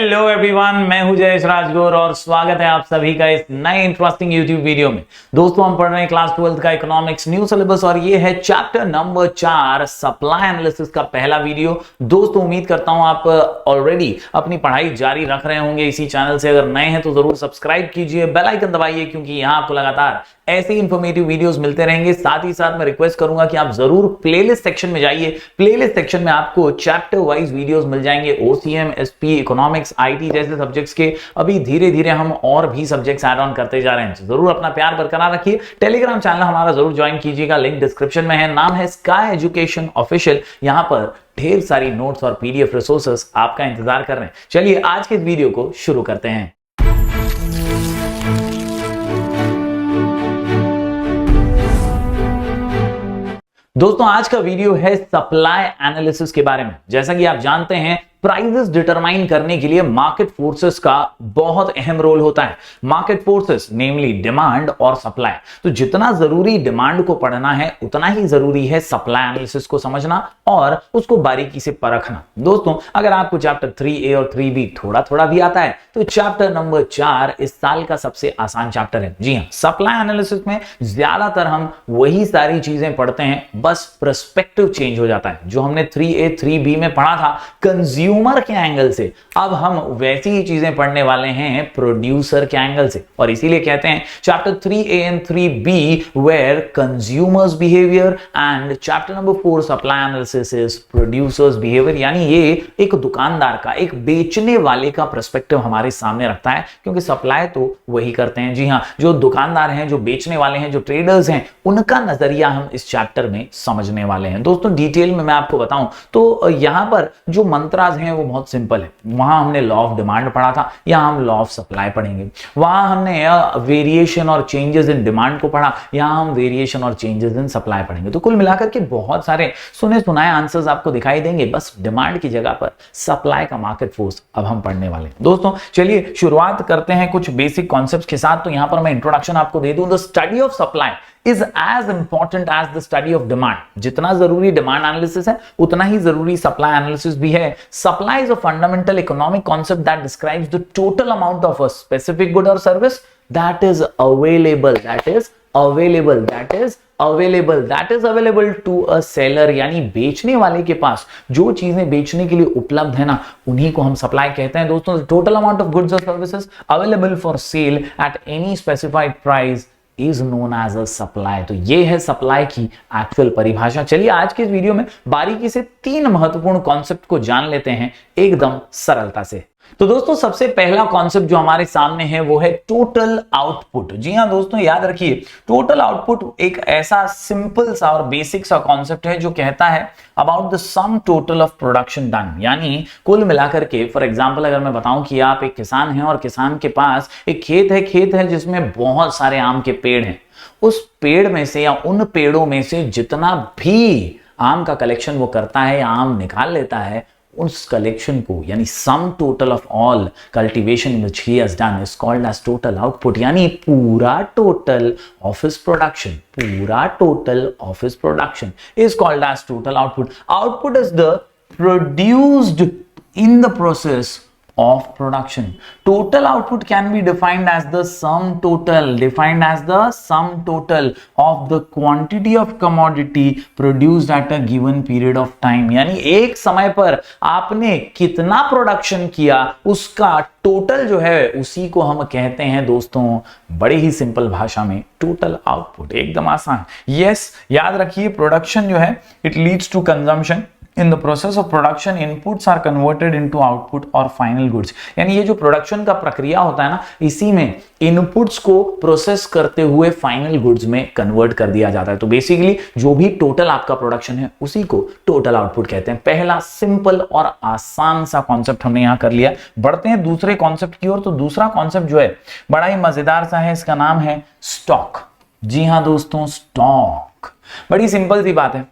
Hello everyone, मैं हूं जयेश राजगौर और स्वागत है आप सभी का इस नए इंटरेस्टिंग यूट्यूब वीडियो में। दोस्तों, हम पढ़ रहे हैं क्लास 12th का इकोनॉमिक्स न्यू सिलेबस और ये है चैप्टर नंबर 4 सप्लाई एनालिसिस का पहला वीडियो। दोस्तों, उम्मीद करता हूं आप ऑलरेडी अपनी पढ़ाई जारी रख रहे होंगे इसी चैनल से। अगर नए हैं तो जरूर सब्सक्राइब कीजिए, बेल आइकन दबाइए, क्योंकि यहां आपको लगातार ऐसे इंफॉर्मेटिव वीडियोस मिलते रहेंगे। साथ ही साथ मैं रिक्वेस्ट करूंगा कि आप जरूर प्लेलिस्ट सेक्शन में जाइए। प्लेलिस्ट सेक्शन में आपको चैप्टर वाइज वीडियोस मिल जाएंगे, ओसीएम, एसपी, इकोनॉमिक्स, आईटी जैसे सब्जेक्ट्स के। अभी धीरे धीरे हम और भी सब्जेक्ट्स ऐड ऑन करते जा रहे हैं। जरूर अपना प्यार बरकरार रखिए। टेलीग्राम चैनल हमारा जरूर ज्वाइन कीजिएगा, लिंक डिस्क्रिप्शन में है। नाम है स्काई एजुकेशन ऑफिशियल। यहां पर ढेर सारी नोट्स और पीडीएफ रिसोर्सेस आपका इंतजार कर रहे हैं। चलिए आज के इस वीडियो को शुरू करते हैं। दोस्तों, आज का वीडियो है सप्लाई एनालिसिस के बारे में। जैसा कि आप जानते हैं, प्राइसेस डिटरमाइन करने के लिए मार्केट फोर्सेस का बहुत अहम रोल होता है। मार्केट फोर्सेस नेमली डिमांड और सप्लाई। तो जितना जरूरी डिमांड को पढ़ना है, उतना ही जरूरी है सप्लाई एनालिसिस को समझना और उसको बारीकी से परखना। दोस्तों, अगर आपको चैप्टर 3A और 3B थोड़ा थोड़ा भी आता है तो चैप्टर नंबर 4 इस साल का सबसे आसान चैप्टर है। जी हां, सप्लाई एनालिसिस में ज्यादातर हम वही सारी चीजें पढ़ते हैं, बस पर्सपेक्टिव चेंज हो जाता है। जो हमने 3A 3B में पढ़ा था कंज्यूमर के एंगल से, अब हम वैसी ही चीजें पढ़ने वाले हैं प्रोड्यूसर के एंगल से। और इसीलिए कहते हैं chapter 3A and 3B where consumers behaviour and chapter number 4 supply analysis is producers behaviour. यानी ये एक दुकानदार का, एक बेचने वाले का पर्सपेक्टिव हमारे सामने रखता है, क्योंकि सप्लाई तो वही करते हैं। जी हां, जो दुकानदार हैं, जो बेचने वाले हैं, जो ट्रेडर्स हैं, उनका नजरिया हम इस चैप्टर में समझने वाले हैं। दोस्तों, डिटेल में मैं आपको बताऊं तो यहां पर जो मंत्राज हैं वो बहुत सिंपल है। वहां हमने लॉ ऑफ डिमांड पढ़ा था, यहां हम लॉ ऑफ सप्लाई पढ़ेंगे। वहां हमने वेरिएशन और चेंजेस इन डिमांड को पढ़ा, यहां हम वेरिएशन और चेंजेस इन सप्लाई पढ़ेंगे। तो कुल मिलाकर के बहुत सारे सुने सुनाए आंसर्स आपको दिखाई देंगे। बस डिमांड की जगह पर सप्लाई का मार्केट फोर्स अब हम पढ़ने वाले हैं। दोस्तों, चलिए शुरुआत करते हैं कुछ बेसिक कॉन्सेप्ट्स के साथ। तो यहां पर मैं इंट्रोडक्शन आपको दे दूं। The study of supply is as important as the study of demand। जितना जरूरी डिमांड एनालिसिस है, उतना ही जरूरी सप्लाई एनालिसिस भी है। Supply is a fundamental economic concept that describes the total amount of a specific good और service that is available to a seller. यानी बेचने वाले के पास जो चीजें बेचने के लिए उपलब्ध है ना, उन्हीं को हम सप्लाई कहते हैं। दोस्तों, टोटल अमाउंट ऑफ गुड्स और services available for sale at any specified price is known as a supply. तो ये है सप्लाई की एक्चुअल परिभाषा। चलिए आज के इस वीडियो में बारीकी से 3 महत्वपूर्ण कॉन्सेप्ट को जान लेते हैं एकदम सरलता से। तो दोस्तों, सबसे पहला कॉन्सेप्ट जो हमारे सामने है वो है टोटल आउटपुट। जी हां दोस्तों, याद रखिए, टोटल आउटपुट एक ऐसा सिंपल सा और बेसिक सा कॉन्सेप्ट है जो कहता है about the some total of production done. यानी कुल मिलाकर के, फॉर एग्जांपल अगर मैं बताऊं कि आप एक किसान हैं और किसान के पास एक खेत है जिसमें बहुत सारे आम के पेड़ हैं। उस पेड़ में से या उन पेड़ों में से जितना भी आम का कलेक्शन वो करता है या आम निकाल लेता है, उस कलेक्शन को यानी sum total of all cultivation which he has done is called as total output. यानी पूरा total of his production is called as total output. Output is the produced in the process of production. Total output can be defined as the sum total of the quantity of commodity produced at a given period of time। यानी एक समय पर आपने कितना production किया, उसका total जो है उसी को हम कहते हैं दोस्तों, बड़े ही सिंपल भाषा में, टोटल आउटपुट। एकदम आसान। यस, याद रखिए, प्रोडक्शन जो है it leads to consumption. In the process of production, inputs are converted into output और final goods। यानी ये जो प्रोडक्शन का प्रक्रिया होता है ना, इसी में इनपुट्स को प्रोसेस करते हुए फाइनल गुड्स में कन्वर्ट कर दिया जाता है। तो बेसिकली जो भी टोटल आपका प्रोडक्शन है उसी को टोटल आउटपुट कहते हैं। पहला सिंपल और आसान सा कॉन्सेप्ट हमने यहां कर लिया। बढ़ते हैं दूसरे कॉन्सेप्ट की ओर। तो दूसरा कॉन्सेप्ट जो है बड़ा ही मजेदार सा है, इसका नाम है स्टॉक। जी हां दोस्तों, स्टॉक बड़ी सिंपल सी बात है।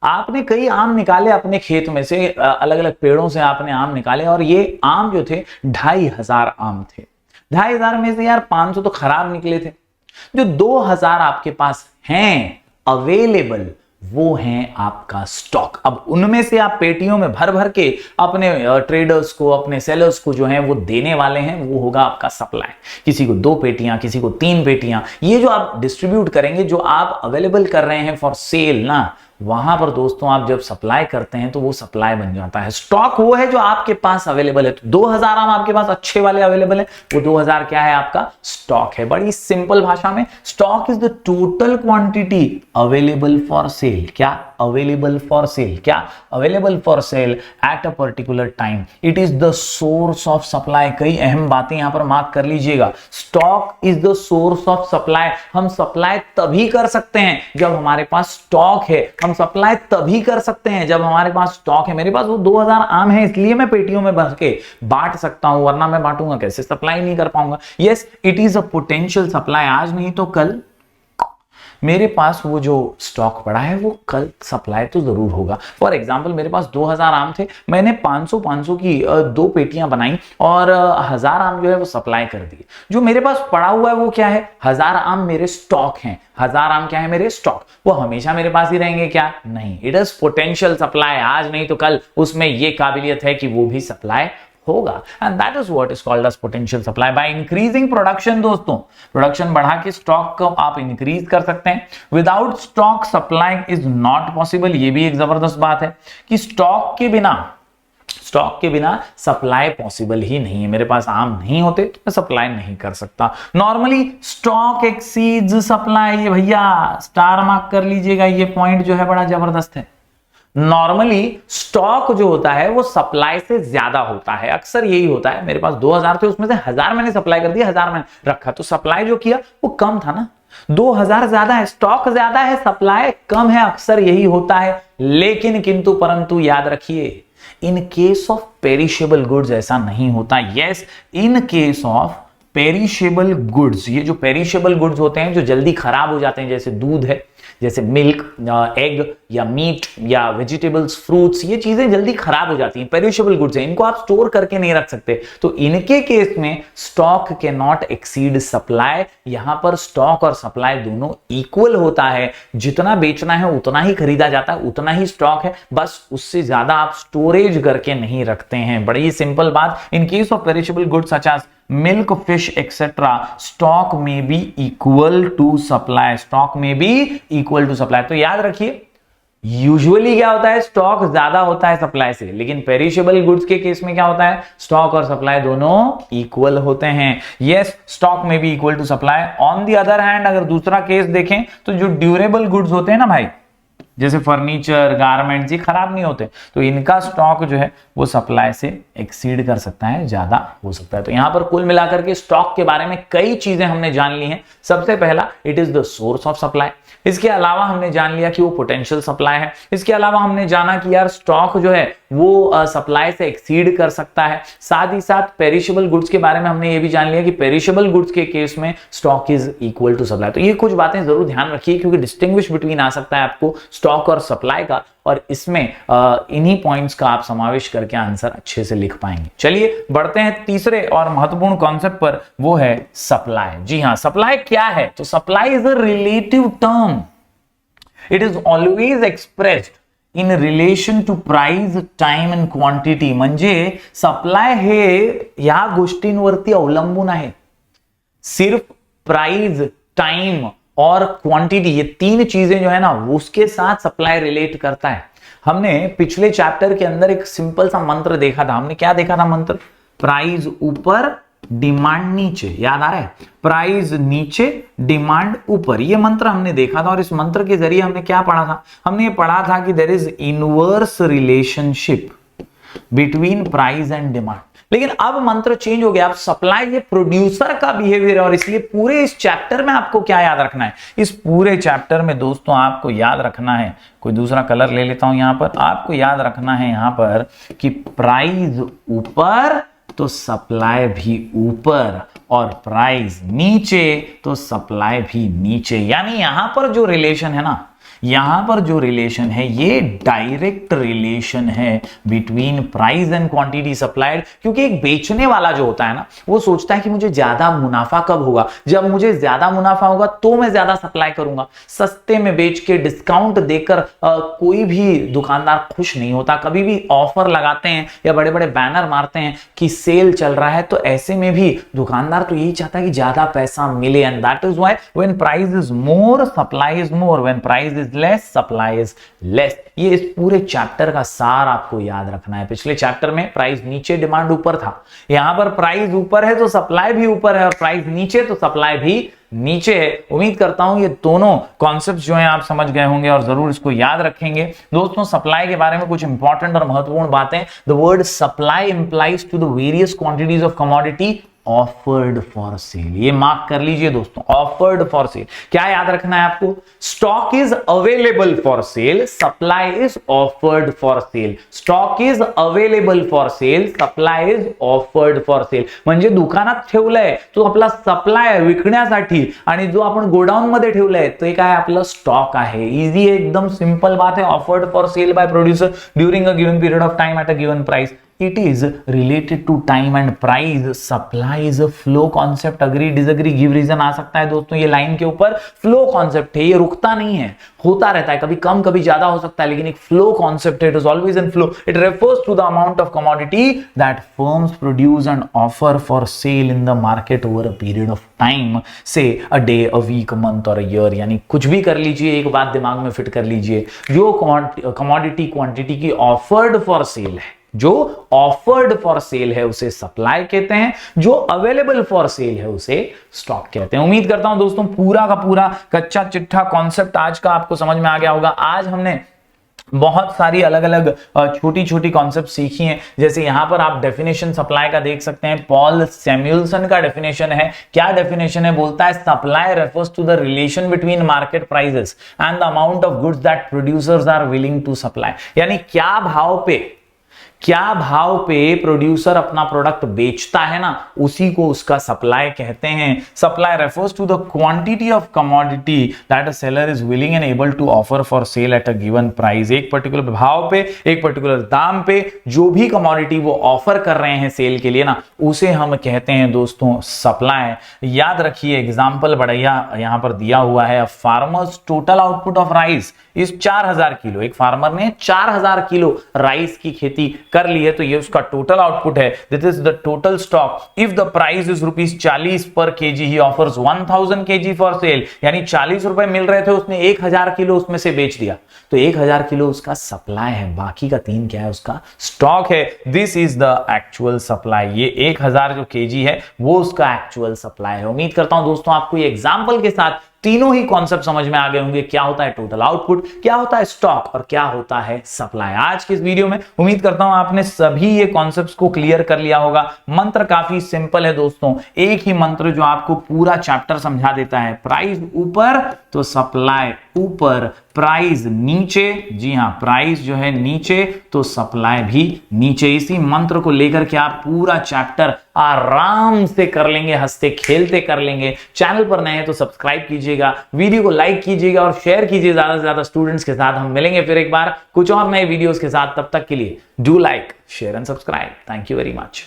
आपने कई आम निकाले अपने खेत में से, अलग अलग पेड़ों से आपने आम निकाले, और ये आम जो थे 2500 आम थे। 2500 में से यार 500 तो खराब निकले थे। जो 2000 आपके पास हैं अवेलेबल, वो है आपका स्टॉक। अब उनमें से आप पेटियों में भर भर के अपने ट्रेडर्स को, अपने सेलर्स को जो है वो देने वाले हैं, वो होगा आपका सप्लाई। किसी को 2 पेटियां, किसी को 3 पेटियां, ये जो आप डिस्ट्रीब्यूट करेंगे, जो आप अवेलेबल कर रहे हैं फॉर सेल ना, वहां पर दोस्तों आप जब सप्लाई करते हैं तो वो सप्लाई बन जाता है। स्टॉक वो है जो आपके पास अवेलेबल है। तो 2000 आम आपके पास अच्छे वाले अवेलेबल है, वो 2000 क्या है? आपका स्टॉक है। बड़ी सिंपल भाषा में, stock is the total quantity available for sale. क्या? Available for sale. क्या? Available for sale at a particular time. It is the source of supply. कई अहम बातें यहां पर मार्क कर लीजिएगा। Stock is the source of supply. हम सप्लाई तभी कर सकते हैं जब हमारे पास स्टॉक है। हम सप्लाई तभी कर सकते हैं जब हमारे पास स्टॉक है। मेरे पास वो 2000 आम है, इसलिए मैं पेटियों में भर के बांट सकता हूं, वरना मैं बांटूंगा कैसे? सप्लाई नहीं कर पाऊंगा। Yes, it is a potential supply. आज नहीं तो कल मेरे पास वो जो स्टॉक पड़ा है वो कल सप्लाई तो जरूर होगा। फॉर एग्जांपल, मेरे पास 2000 आम थे, मैंने 500 की 2 पेटियां बनाई और 1000 आम जो है वो सप्लाई कर दिए। जो मेरे पास पड़ा हुआ है वो क्या है? 1000 आम मेरे स्टॉक हैं। 1000 आम क्या है? मेरे स्टॉक। वो हमेशा मेरे पास ही रहेंगे क्या? नहीं। It is potential supply. आज नहीं तो कल उसमें ये काबिलियत है कि वो भी सप्लाई होगा। And that is what is called as potential supply. By increasing production, दोस्तों प्रोडक्शन बढ़ा के स्टॉक को आप इंक्रीज कर सकते हैं। Without stock supply is not possible. ये भी एक जबरदस्त बात है कि स्टॉक के बिना सप्लाई पॉसिबल ही नहीं है। मेरे पास आम नहीं होते तो मैं सप्लाई नहीं कर सकता। Normally stock exceeds supply. ये भैया स्टार मार्क कर लीजिएगा, ये पॉइंट जो है बड़ा जबरदस्त है। नॉर्मली स्टॉक जो होता है वो सप्लाई से ज्यादा होता है। अक्सर यही होता है। मेरे पास 2000 थे, उसमें से 1000 मैंने सप्लाई कर दिया, 1000 मैंने रखा, तो सप्लाई जो किया वो कम था ना। 2000 ज्यादा है, स्टॉक ज्यादा है, सप्लाई कम है। अक्सर यही होता है। लेकिन किंतु परंतु याद रखिए, इन केस ऑफ पेरिशेबल गुड्स ऐसा नहीं होता। Yes, in case of perishable goods, ये जो पेरिशेबल गुड्स होते हैं जो जल्दी खराब हो जाते हैं, जैसे दूध है, जैसे मिल्क, एग या मीट या वेजिटेबल्स, फ्रूट्स, ये चीजें जल्दी खराब हो जाती हैं, पेरिशेबल गुड्स हैं, इनको आप स्टोर करके नहीं रख सकते। तो इनके केस में stock can not exceed supply. यहां पर स्टॉक और सप्लाई दोनों इक्वल होता है। जितना बेचना है उतना ही खरीदा जाता है, उतना ही स्टॉक है, बस उससे ज्यादा आप स्टोरेज करके नहीं रखते हैं। बड़ी सिंपल बात। In case of perishable goods such as milk, fish etcetera, stock may be equal to supply. Stock में भी इक्वल टू सप्लाई। तो याद रखिए, यूजुअली क्या होता है? स्टॉक ज्यादा होता है सप्लाई से, लेकिन पेरिशेबल गुड्स के केस में क्या होता है? स्टॉक और सप्लाई दोनों इक्वल होते हैं। यस, स्टॉक में भी equal to supply. On the other hand, अगर दूसरा केस देखें तो जो ड्यूरेबल गुड्स होते हैं ना भाई, जैसे फर्नीचर, गारमेंट्स, ये खराब नहीं होते, तो इनका स्टॉक जो है वो सप्लाई से एक्सीड कर सकता है, ज्यादा हो सकता है। तो यहां पर कुल मिलाकर के स्टॉक के बारे में कई चीजें हमने जान ली हैं। सबसे पहला, it is the source of supply. इसके अलावा हमने जान लिया कि वो पोटेंशियल सप्लाई है। इसके अलावा हमने जाना कि यार स्टॉक जो है वो सप्लाई से एक्सीड कर सकता है। साथ ही साथ पेरिशेबल गुड्स के बारे में हमने ये भी जान लिया कि पेरिशेबल गुड्स के केस में stock is equal to supply. तो ये कुछ बातें जरूर ध्यान रखिए, क्योंकि डिस्टिंग्विश बिटवीन आ सकता है आपको स्टॉक और सप्लाई का, और इसमें इन्हीं पॉइंट्स का आप समावेश करके आंसर अच्छे से लिख पाएंगे। चलिए बढ़ते हैं तीसरे और महत्वपूर्ण कॉन्सेप्ट पर, वो है सप्लाई। जी हां, सप्लाई क्या है? तो supply is a relative term. It is always expressed in relation to price, time and quantity. म्हणजे सप्लाय हे या गोष्टींवरती अवलंबून आहे। सिर्फ प्राइस, टाइम और क्वांटिटी, ये 3 चीजें जो है ना, उसके साथ सप्लाई रिलेट करता है। हमने पिछले चैप्टर के अंदर एक सिंपल सा मंत्र देखा था। हमने क्या देखा था मंत्र? प्राइस ऊपर, डिमांड नीचे। याद आ रहा है? प्राइस नीचे, डिमांड ऊपर, ये मंत्र हमने देखा था। और इस मंत्र के जरिए हमने क्या पढ़ा था? हमने ये पढ़ा था कि there is inverse relationship between price and demand. लेकिन अब मंत्र चेंज हो गया। अब सप्लाई ये प्रोड्यूसर का बिहेवियर है, और इसलिए पूरे इस चैप्टर में आपको क्या याद रखना है? इस पूरे चैप्टर में दोस्तों आपको याद रखना है, कोई दूसरा कलर ले लेता हूं यहां पर, आपको याद रखना है यहां पर कि प्राइस ऊपर तो सप्लाई भी ऊपर, और प्राइस नीचे तो सप्लाई भी नीचे। यानी यहां पर जो रिलेशन है ना, यहां पर जो रिलेशन है ये डायरेक्ट रिलेशन है between price and quantity supplied, क्योंकि एक बेचने वाला जो होता है ना वो सोचता है कि मुझे ज्यादा मुनाफा कब होगा, जब मुझे ज्यादा मुनाफा होगा तो मैं ज्यादा सप्लाई करूंगा। सस्ते में बेच के डिस्काउंट देकर कोई भी दुकानदार खुश नहीं होता। कभी भी ऑफर लगाते हैं या बड़े बड़े बैनर मारते हैं कि सेल चल रहा है, तो ऐसे में भी दुकानदार तो यही चाहता है कि ज्यादा पैसा मिले। And that is why when price is more supply is more, when price is less supply is less. ये इस पूरे चैप्टर का सार आपको याद रखना है। पिछले चैप्टर में प्राइस नीचे डिमांड ऊपर था, यहां पर प्राइस ऊपर है तो सप्लाई भी ऊपर है, और प्राइस नीचे तो सप्लाई भी नीचे है। उम्मीद करता हूं ये दोनों कॉन्सेप्ट जो हैं आप समझ गए होंगे और जरूर इसको याद रखेंगे। दोस्तों सप्लाई के बारे में कुछ इंपॉर्टेंट और महत्वपूर्ण बातें। The word supply implies to the various quantities of commodity offered for sale. ये मार्क कर लीजिए दोस्तों, ऑफर्ड फॉर सेल। क्या याद रखना है आपको? Stock is available for cell, supply is offered for cell. Stock is available for cell, supply is offered for cell. म्हणजे दुकानात ठेवलंय तो आपला सप्लाय आहे विकण्यासाठी आणि जो आपण गोडाऊन मध्ये ठेवलंय ते काय आपलं स्टॉक आहे. इझी एकदम सिंपल बात है. Offered for sale by producer during a given period of time at a given price. It is related to time and price. Supply is a flow concept. Agree, disagree, give reason आ सकता है दोस्तों. ये line के ऊपर flow concept है, ये रुकता नहीं है, होता रहता है, कभी कम कभी ज्यादा हो सकता है, लेकिन एक फ्लो कॉन्सेप्ट है. It is always in flow. It refers to the amount of commodity that firms produce and offer for sale in the market over a period of time, say a day, a week, month और a year. यानी कुछ भी कर लीजिए, एक बात दिमाग में फिट कर लीजिए, जो कमोडिटी क्वांटिटी की ऑफर्ड फॉर सेल है, जो ऑफर्ड फॉर सेल है उसे सप्लाई कहते हैं, जो अवेलेबल फॉर सेल है उसे स्टॉक कहते हैं. उम्मीद करता हूं दोस्तों पूरा का पूरा कच्चा चिट्ठा कॉन्सेप्ट आज का आपको समझ में आ गया होगा. आज हमने बहुत सारी अलग अलग छोटी छोटी कॉन्सेप्ट सीखी हैं. जैसे यहां पर आप डेफिनेशन सप्लाई का देख सकते हैं. पॉल सैमुअल्सन का डेफिनेशन है. क्या डेफिनेशन है? बोलता है supply refers to the relation between market prices and the amount of goods that producers are willing to supply. यानी क्या भाव पे प्रोड्यूसर अपना प्रोडक्ट बेचता है ना, उसी को उसका सप्लाई कहते हैं. Supply refers to the quantity of commodity that a seller is willing and able to offer for sale at a given price. एक पर्टिकुलर भाव पे, एक पर्टिकुलर दाम पे जो भी कमोडिटी वो ऑफर कर रहे हैं सेल के लिए ना, उसे हम कहते हैं दोस्तों सप्लाई. याद रखिए एग्जांपल बढ़िया यहां पर दिया हुआ है. Farmers total output of rice इस 4000 किलो. एक फार्मर ने 4000 किलो राइस की खेती कर ली है, तो ये उसका टोटल आउटपुट है. This is the total stock. If the price is ₹40 पर KG, he offers 1000 KG for sale. यानी 40 रुपए मिल रहे थे, उसने 1000 किलो उसमें से बेच दिया, तो 1000 किलो उसका सप्लाई है. बाकी का 3 क्या है? उसका स्टॉक है. This is the actual supply. ये 1000 जो केजी है वो उसका एक्चुअल सप्लाई है. उम्मीद करता हूं दोस्तों आपको ये एग्जांपल के साथ तीनों ही कॉन्सेप्ट समझ में आ गए होंगे. क्या होता है टोटल आउटपुट, क्या होता है स्टॉक और क्या होता है सप्लाई. आज की इस वीडियो में उम्मीद करता हूं आपने सभी ये कॉन्सेप्ट्स को क्लियर कर लिया होगा. मंत्र काफी सिंपल है दोस्तों. एक ही मंत्र जो आपको पूरा चैप्टर समझा देता है. प्राइस ऊपर तो सप्लाई ऊपर, प्राइस नीचे, जी हां प्राइस जो है नीचे तो सप्लाई भी नीचे. इसी मंत्र को लेकर के आप पूरा चैप्टर आराम से कर लेंगे, हंसते खेलते कर लेंगे. चैनल पर नए हैं तो सब्सक्राइब कीजिएगा, वीडियो को लाइक कीजिएगा और शेयर कीजिए ज्यादा से ज्यादा स्टूडेंट्स के साथ. हम मिलेंगे फिर एक बार कुछ और नए वीडियोस के साथ. तब तक के लिए do like, share and subscribe. Thank you very much.